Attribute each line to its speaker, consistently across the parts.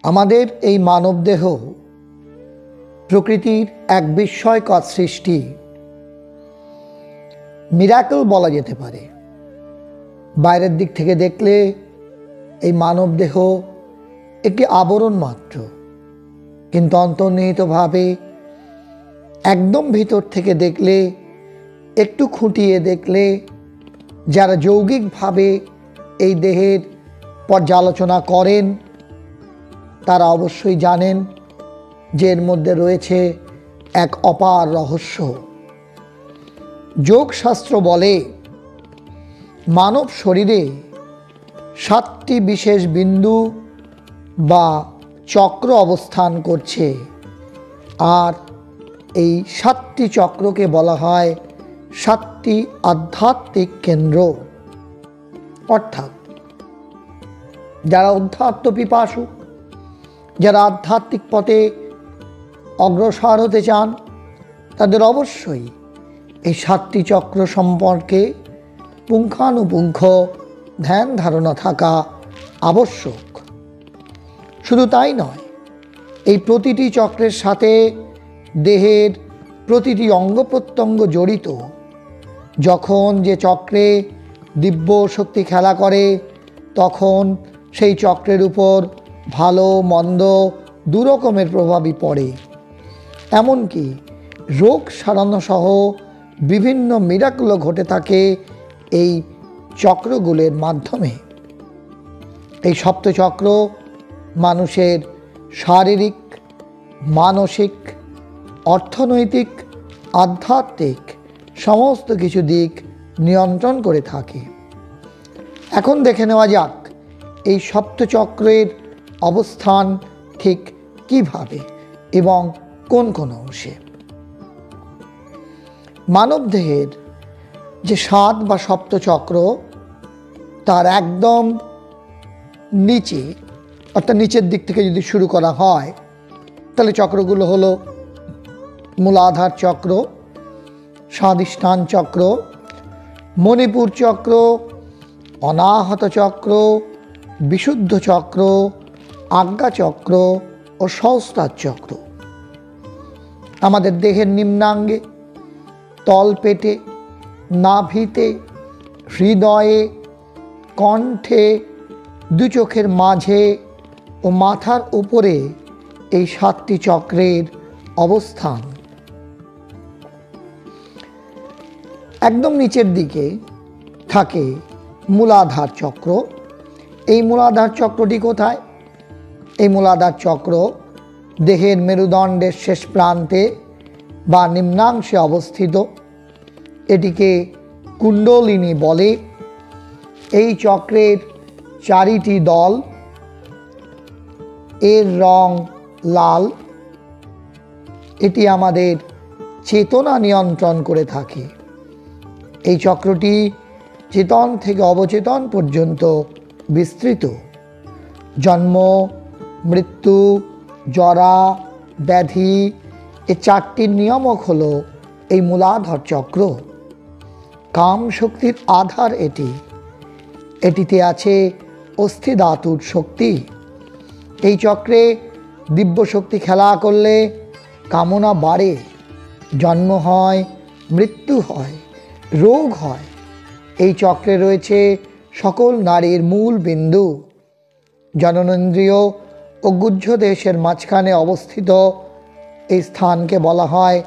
Speaker 1: আমাদের এই মানবদেহ প্রকৃতির এক বিস্ময়কর সৃষ্টি, মিরাকল বলা যেতে পারে। বাইরের দিক থেকে দেখলে এই মানবদেহ একটি আবরণ মাত্র, কিন্তু অন্তর্নিহিতভাবে একদম ভিতর থেকে দেখলে, একটু খুঁটিয়ে দেখলে, যারা যৌগিকভাবে এই দেহের পর্যালোচনা করেন তারা অবশ্যই জানেন যে এর মধ্যে রয়েছে এক অপার রহস্য। যোগশাস্ত্র বলে মানব শরীরে 7টি বিশেষ বিন্দু বা চক্র অবস্থান করছে, আর এই 7টি চক্রকে বলা হয় 7টি আধ্যাত্মিক কেন্দ্র। অর্থাৎ যারা অধ্যাত্ম পিপাসু, যারা আধ্যাত্মিক পথে অগ্রসর হতে চান, তাদের অবশ্যই এই 7টি চক্র সম্পর্কে পুঙ্খানুপুঙ্খ ধ্যান ধারণা থাকা আবশ্যক। শুধু তাই নয়, এই প্রতিটি চক্রের সাথে দেহের প্রতিটি অঙ্গ প্রত্যঙ্গ জড়িত। যখন যে চক্রে দিব্য শক্তি খেলা করে, তখন সেই চক্রের উপর ভালো মন্দ দুরকমের প্রভাবই পড়ে। এমনকি রোগ সারানো সহ বিভিন্ন মিরাকল ঘটে থাকে এই চক্রগুলোর মাধ্যমে। এই সপ্তচক্র মানুষের শারীরিক, মানসিক, অর্থনৈতিক, আধ্যাত্মিক সমস্ত কিছু দিক নিয়ন্ত্রণ করে থাকে। এখন দেখে নেওয়া যাক এই সপ্তচক্রের অবস্থান ঠিক কিভাবে এবং কোন কোন অংশে। মানবদেহের যে 7 বা সপ্তচক্র, তার একদম নিচে, অর্থাৎ নিচের দিক থেকে যদি শুরু করা হয়, তাহলে চক্রগুলো হলো মূলাধার চক্র, স্বাধিষ্ঠান চক্র, মণিপুর চক্র, অনাহত চক্র, বিশুদ্ধ চক্র, আজ্ঞা চক্র ও সহস্রার চক্র। আমাদের দেহের নিম্নাঙ্গে, তলপেটে, নাভিতে, হৃদয়ে, কণ্ঠে, দু চোখের মাঝে ও মাথার উপরে এই 7টি চক্রের অবস্থান। একদম নিচের দিকে থাকে মূলাধার চক্র। এই মূলাধার চক্রটি কোথায়? এই মূলাধার চক্র দেহের মেরুদণ্ডের শেষ প্রান্তে বা নিম্নাংশে অবস্থিত। এটিকে কুণ্ডলিনী বলে। এই চক্রের 4টি দল, এর রং লাল। এটি আমাদের চেতনা নিয়ন্ত্রণ করে থাকে। এই চক্রটি চেতন থেকে অবচেতন পর্যন্ত বিস্তৃত। জন্ম, মৃত্যু, জরা, ব্যাধি, এই 4টির নিয়ামক হলো এই মূলাধার চক্র। কাম শক্তির আধার এটি। এটিতে আছে অস্থি ধাতুর শক্তি। এই চক্রে দিব্য শক্তি খেলা করলে কামনা বাড়ে, জন্ম হয়, মৃত্যু হয়, রোগ হয়। এই চক্রে রয়েছে সকল নারীর মূল বিন্দু। জননেন্দ্রিয় ও গুহ্যদেশের মাঝখানে অবস্থিত এই স্থানকে বলা হয়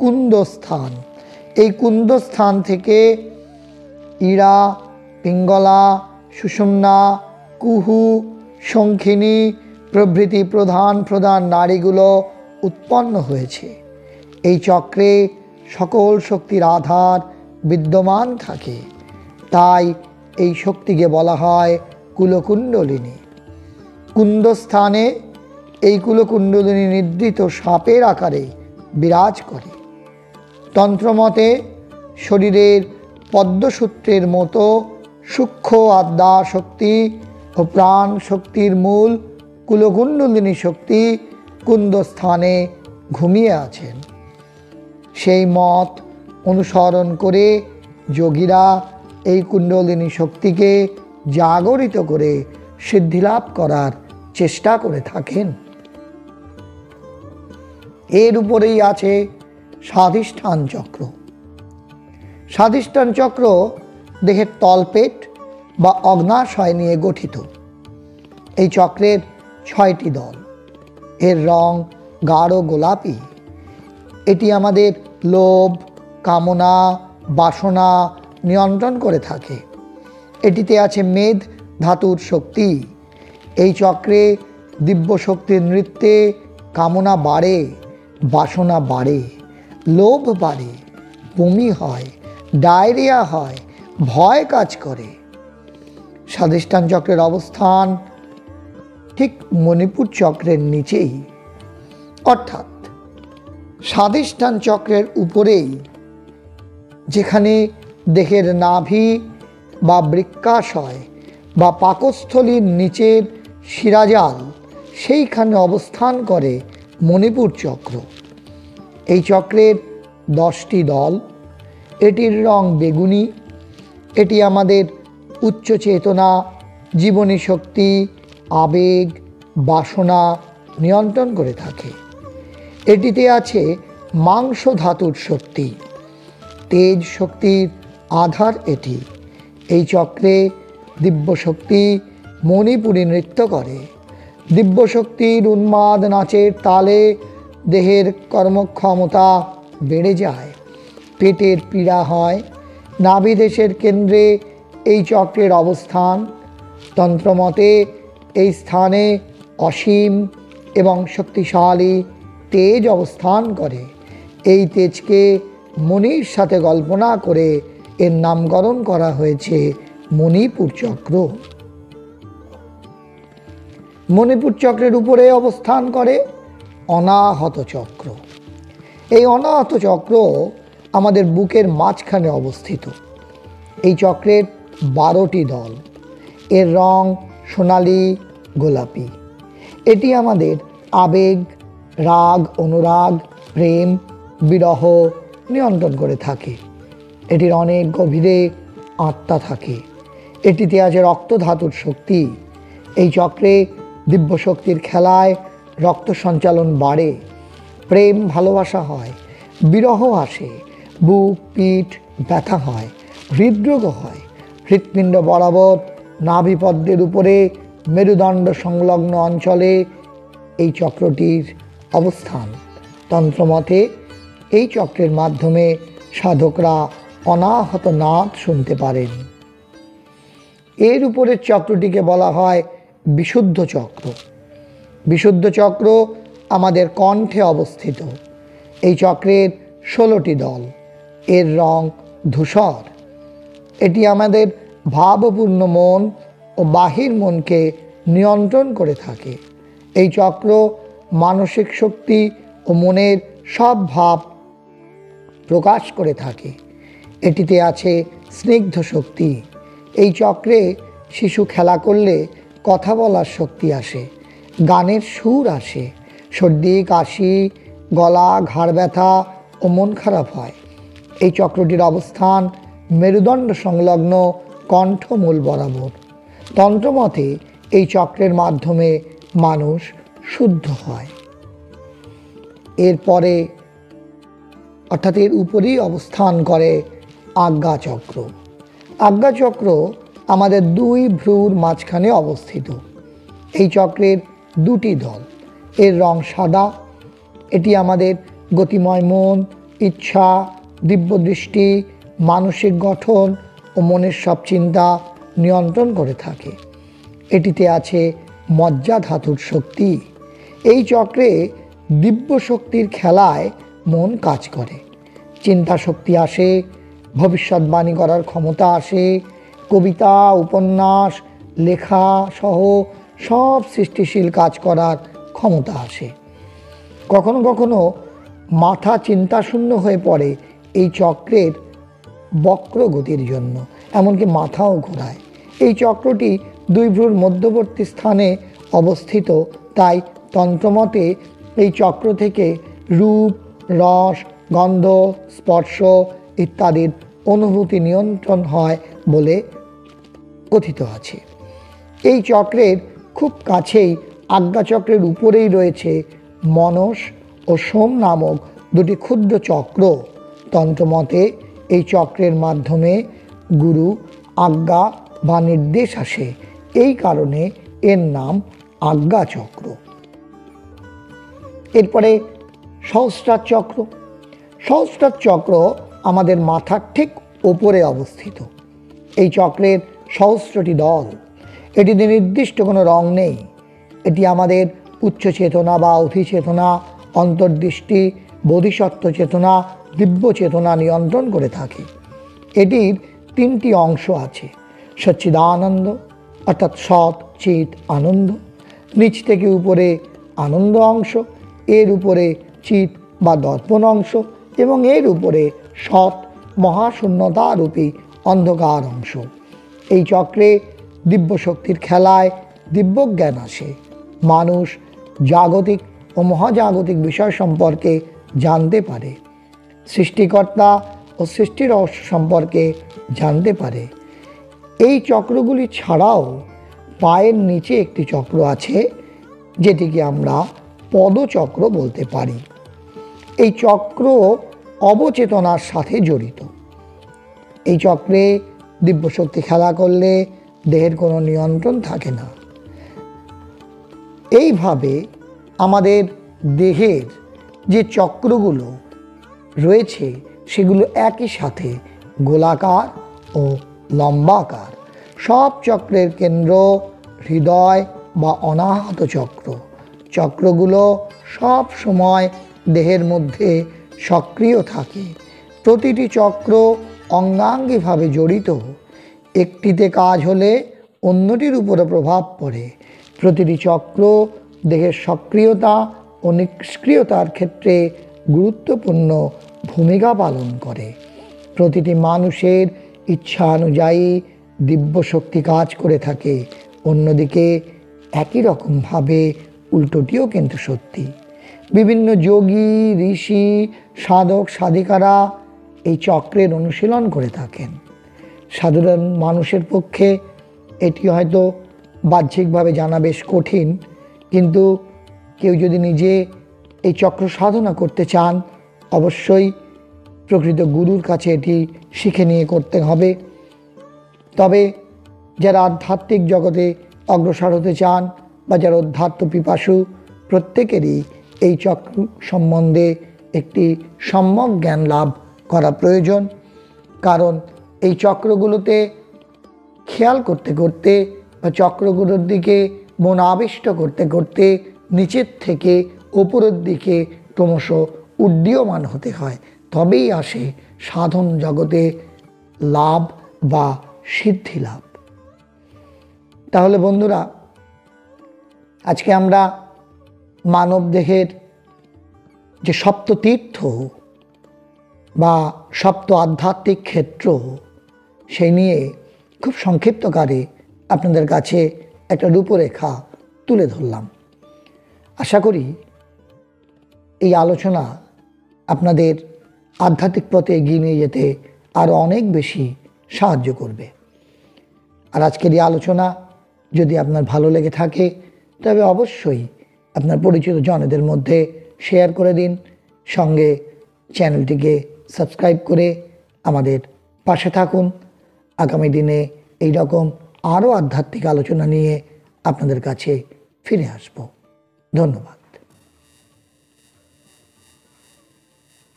Speaker 1: কুন্দস্থান। এই কুন্দস্থান থেকে ইড়া, পিঙ্গলা, সুষুম্না, কুহু, শঙ্খিনী প্রভৃতি প্রধান প্রধান নাড়িগুলো উৎপন্ন হয়েছে। এই চক্রে সকল শক্তির আধার বিদ্যমান থাকে। তাই এই শক্তিকে বলা হয় কুলকুণ্ডলিনী। কুন্দস্থানে এই কুলকুণ্ডলিনী নিদ্রিত সাপের আকারে বিরাজ করে। তন্ত্রমতে শরীরের পদ্মসূত্রের মতো সূক্ষ্ম আদ্যা শক্তি ও প্রাণ শক্তির মূল কুলকুণ্ডলিনী শক্তি কুন্দস্থানে ঘুমিয়ে আছেন। সেই মত অনুসরণ করে যোগীরা এই কুণ্ডলিনী শক্তিকে জাগরিত করে সিদ্ধিলাভ করার চেষ্টা করে থাকেন। এর উপরেই আছে স্বাধিষ্ঠান চক্র। স্বাধিষ্ঠান চক্র দেহের তলপেট বা অগ্নাশয় নিয়ে গঠিত। এই চক্রের 6টি দল। এর রং গাঢ় গোলাপি। এটি আমাদের লোভ, কামনা, বাসনা নিয়ন্ত্রণ করে থাকে। এটিতে আছে মেদ ধাতুর শক্তি। এই চক্রে দিব্য শক্তির নৃত্যে কামনা বাড়ে, বাসনা বাড়ে, লোভ বাড়ে, বমি হয়, ডায়রিয়া হয়, ভয় কাজ করে। স্বাধিষ্ঠান চক্রের অবস্থান ঠিক মণিপুর চক্রের নিচেই, অর্থাৎ স্বাধিষ্ঠান চক্রের উপরেই, যেখানে দেহের নাভি বা বৃক্কাশয় বা পাকস্থলীর নিচের শিরাজাল, সেইখানে অবস্থান করে মণিপুর চক্র। এই চক্রের 10টি দল। এটির রং বেগুনি। এটি আমাদের উচ্চ চেতনা, জীবনী শক্তি, আবেগ, বাসনা নিয়ন্ত্রণ করে থাকে। এটিতে আছে মাংস ধাতুর শক্তি, তেজ শক্তির আধার এটি। এই চক্রে দিব্য শক্তি মণিপুরী নৃত্য করে। দিব্য শক্তির উন্মাদ নাচের তালে দেহের কর্মক্ষমতা বেড়ে যায়, পেটের পীড়া হয়। নাভিদেশের কেন্দ্রে এই চক্রের অবস্থান। তন্ত্রমতে এই স্থানে অসীম এবং শক্তিশালী তেজ অবস্থান করে। এই তেজকে মণির সাথে কল্পনা করে এর নামকরণ করা হয়েছে মণিপুর চক্র। মণিপুর চক্রের উপরে অবস্থান করে অনাহত চক্র। এই অনাহত চক্র আমাদের বুকের মাঝখানে অবস্থিত। এই চক্রের 12টি দল। এর রং সোনালি গোলাপি। এটি আমাদের আবেগ, রাগ, অনুরাগ, প্রেম, বিরহ নিয়ন্ত্রণ করে থাকে। এটির অনেক গভীরে আত্মা থাকে। এটিতে আছে রক্ত ধাতুর শক্তি। এই চক্রে দিব্য শক্তির খেলায় রক্ত সঞ্চালন বাড়ে, প্রেম ভালোবাসা হয়, বিরহ আসে, বুক পিঠ ব্যথা হয়, হৃদরোগ হয়। হৃৎপিণ্ড বরাবর নাভিপদ্মের উপরে মেরুদণ্ড সংলগ্ন অঞ্চলে এই চক্রটির অবস্থান। তন্ত্রমতে এই চক্রের মাধ্যমে সাধকরা অনাহত নাদ শুনতে পারেন। এর উপরের চক্রটিকে বলা হয় বিশুদ্ধ চক্র। বিশুদ্ধ চক্র আমাদের কণ্ঠে অবস্থিত। এই চক্রের 16টি দল। এর রং ধূসর। এটি আমাদের ভাবপূর্ণ মন ও বাহির মনকে নিয়ন্ত্রণ করে থাকে। এই চক্র মানসিক শক্তি ও মনের সব ভাব প্রকাশ করে থাকে। এটিতে আছে স্নিগ্ধ শক্তি। এই চক্রে শিশু খেলা করলে কথা বলার শক্তি আসে, গানের সুর আসে, সর্দি কাশি, গলা, ঘাড় ব্যথা ও মন খারাপ হয়। এই চক্রটির অবস্থান মেরুদণ্ড সংলগ্ন কণ্ঠমূল বরাবর। তন্ত্রমতে এই চক্রের মাধ্যমে মানুষ শুদ্ধ হয়। এরপরে অর্থাৎ এর উপরেই অবস্থান করে আজ্ঞাচক্র। আজ্ঞাচক্র আমাদের 2 ভ্রুর মাঝখানে অবস্থিত। এই চক্রের 2টি দল। এর রং সাদা। এটি আমাদের গতিময় মন, ইচ্ছা, দিব্য দৃষ্টি, মানসিক গঠন ও মনের সব চিন্তা নিয়ন্ত্রণ করে থাকে। এটিতে আছে মজ্জা ধাতুর শক্তি। এই চক্রে দিব্য শক্তির খেলায় মন কাজ করে, চিন্তা শক্তি আসে, ভবিষ্যৎবাণী করার ক্ষমতা আসে, কবিতা, উপন্যাস, লেখা সহ সব সৃষ্টিশীল কাজ করার ক্ষমতা আসে। কখনো কখনো মাথা চিন্তাশূন্য হয়ে পড়ে এই চক্রের বক্র গতির জন্য, এমনকি মাথাও ঘোরায়। এই চক্রটি 2 ভ্রুর মধ্যবর্তী স্থানে অবস্থিত। তাই তন্ত্রমতে এই চক্র থেকে রূপ, রস, গন্ধ, স্পর্শ ইত্যাদির অনুভূতি নিয়ন্ত্রণ হয় বলে কথিত আছে। এই চক্রের খুব কাছেই আজ্ঞাচক্রের উপরেই রয়েছে মনস ও সোম নামক দুটি ক্ষুদ্র চক্র। তন্ত্রমতে এই চক্রের মাধ্যমে গুরু আজ্ঞা বা নির্দেশ আসে, এই কারণে এর নাম আজ্ঞাচক্র। এরপরে সহস্রার চক্র। সহস্রার চক্র আমাদের মাথার ঠিক ওপরে অবস্থিত। এই চক্রের সহস্রটি দল। এটিতে নির্দিষ্ট কোনো রং নেই। এটি আমাদের উচ্চ চেতনা বা অধিচেতনা, অন্তর্দৃষ্টি, বোধিসত্ত্ব চেতনা, দিব্য চেতনা নিয়ন্ত্রণ করে থাকে। এটির তিনটি অংশ আছে: সচ্চিদানন্দ অর্থাৎ সৎ চিৎ আনন্দ, নিচ থেকে উপরে আনন্দ অংশ, এর উপরে চিৎ বা দর্পণ অংশ এবং এর উপরে সৎ মহাশূন্যতারূপী অন্ধকার অংশ। এই চক্রে দিব্য শক্তির খেলায় দিব্যজ্ঞান আসে। মানুষ জাগতিক ও মহাজাগতিক বিষয় সম্পর্কে জানতে পারে, সৃষ্টিকর্তা ও সৃষ্টি রহস্য সম্পর্কে জানতে পারে। এই চক্রগুলি ছাড়াও পায়ের নিচে একটি চক্র আছে, যেটিকে আমরা পদচক্র বলতে পারি। এই চক্র অবচেতনার সাথে জড়িত। এই চক্রে দিব্যশক্তি খেলা করলে দেহের কোনো নিয়ন্ত্রণ থাকে না। এইভাবে আমাদের দেহের যে চক্রগুলো রয়েছে সেগুলো একই সাথে গোলাকার ও লম্বাকার। সব চক্রের কেন্দ্র হৃদয় বা অনাহত চক্র। চক্রগুলো সব সময় দেহের মধ্যে সক্রিয় থাকে। প্রতিটি চক্র অঙ্গাঙ্গিভাবে জড়িত। একটিতে কাজ হলে অন্যটির উপরে প্রভাব পড়ে। প্রতিটি চক্র দেহের সক্রিয়তা ও নিষ্ক্রিয়তার ক্ষেত্রে গুরুত্বপূর্ণ ভূমিকা পালন করে। প্রতিটি মানুষের ইচ্ছা অনুযায়ী দিব্য শক্তি কাজ করে থাকে। অন্যদিকে একই রকমভাবে উল্টোটিও কিন্তু সত্যি। বিভিন্ন যোগী, ঋষি, সাধক, সাধিকারা এই চক্রের অনুশীলন করে থাকেন। সাধারণ মানুষের পক্ষে এটি হয়তো বাহ্যিকভাবে জানা বেশ কঠিন, কিন্তু কেউ যদি নিজে এই চক্র সাধনা করতে চান, অবশ্যই প্রকৃত গুরুর কাছে এটি শিখে নিয়ে করতে হবে। তবে যারা আধ্যাত্মিক জগতে অগ্রসর হতে চান বা যারা অধ্যাত্ম পিপাসু, প্রত্যেকেরই এই চক্র সম্বন্ধে একটি সম্যক জ্ঞান লাভ করা প্রয়োজন। কারণ এই চক্রগুলোতে খেয়াল করতে করতে বা চক্রগুলোর দিকে মন আবিষ্ট করতে করতে নিচের থেকে ওপরের দিকে ক্রমশ উড্ডীয়মান হতে হয়, তবেই আসে সাধন জগতে লাভ বা সিদ্ধি লাভ। তাহলে বন্ধুরা, আজকে আমরা মানব দেহের যে সপ্ত তীর্থ বা সপ্ত আধ্যাত্মিক ক্ষেত্র, সেই নিয়ে খুব সংক্ষিপ্তকারে আপনাদের কাছে একটা রূপরেখা তুলে ধরলাম। আশা করি এই আলোচনা আপনাদের আধ্যাত্মিক পথে এগিয়ে নিয়ে যেতে আরও অনেক বেশি সাহায্য করবে। আর আজকের এই আলোচনা যদি আপনার ভালো লেগে থাকে, তবে অবশ্যই আপনার পরিচিত জনদের মধ্যে শেয়ার করে দিন। সঙ্গে চ্যানেলটিকে সাবস্ক্রাইব করে আমাদের পাশে থাকুন। আগামী দিনে এই রকম আরও আধ্যাত্মিক আলোচনা নিয়ে আপনাদের কাছে ফিরে আসব। ধন্যবাদ।